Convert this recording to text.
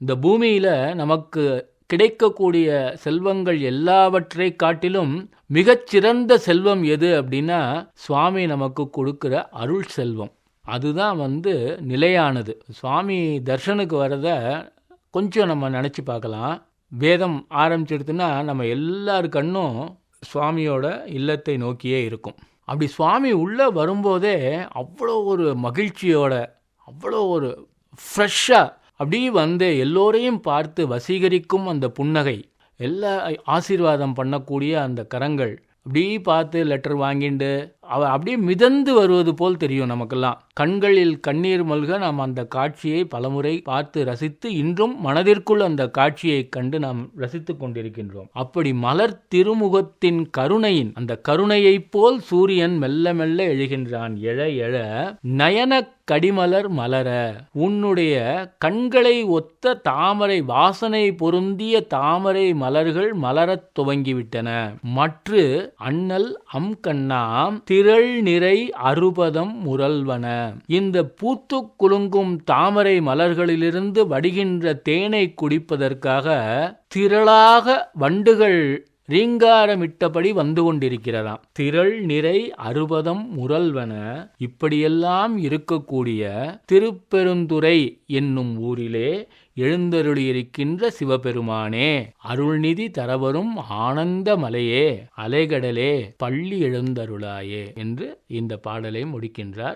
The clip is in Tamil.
இந்த பூமியில நமக்கு கிடைக்கக்கூடிய செல்வங்கள் எல்லாவற்றை காட்டிலும் மிகச்சிறந்த செல்வம் எது அப்படின்னா சுவாமி நமக்கு கொடுக்கிற அருள் செல்வம். அதுதான் நிலையானது. சுவாமி தர்ஷனுக்கு வரத கொஞ்சம் நம்ம நினச்சி பார்க்கலாம். வேதம் ஆரம்பிச்சிடுதுன்னா நம்ம எல்லார் கண்ணும் சுவாமியோட இல்லத்தை நோக்கியே இருக்கும். அப்படி சுவாமி உள்ளே வரும்போதே அவ்வளோ ஒரு மகிழ்ச்சியோட, அவ்வளோ ஒரு ஃப்ரெஷ்ஷாக அப்படி எல்லோரையும் பார்த்து வசீகரிக்கும் அந்த புன்னகை, எல்லா ஆசீர்வாதம் பண்ணக்கூடிய அந்த கரங்கள், அப்படி பார்த்து லெட்டர் வாங்கிண்டு அப்படியே மிதந்து வருவது போல் தெரியும் நமக்கெல்லாம். கண்களில் கண்ணீர் மல்க நாம் அந்த காட்சியை பலமுறை பார்த்து ரசித்து இன்றும் மனதிற்குள் அந்த காட்சியை கண்டு நாம் ரசித்து கொண்டிருக்கின்றோம். அப்படி மலர் திருமுகத்தின் கருணையின் அந்த கருணையைப் போல் சூரியன் மெல்ல மெல்ல எழுகின்றான். எழ எழ நயன கடிமலர் மலர, உன்னுடைய கண்களை ஒத்த தாமரை வாசனை பொருந்திய தாமரை மலர்கள் மலரத் துவங்கிவிட்டன. மற்று அண்ணல் அம் கண்ணாம் திரள் நிறை அறுபதம் முரல்வன. இந்த பூத்து குலுங்கும் தாமரை மலர்களிலிருந்து வடிகின்ற தேனை குடிப்பதற்காக திரளாக வண்டுகள் ரீங்காரமிட்டபடி வந்து கொண்டிருக்கிறதாம். திரள் நிறை அறுபதம் முரல்வன. இப்படியெல்லாம் இருக்கக்கூடிய திருப்பெருந்துறை என்னும் ஊரிலே எழுந்தருளியிருக்கின்ற சிவபெருமானே, அருள்நிதி தரவரும் ஆனந்த மலையே, அலைகடலே பள்ளி எழுந்தருளாயே என்று இந்த பாடலை முடிக்கின்றார்.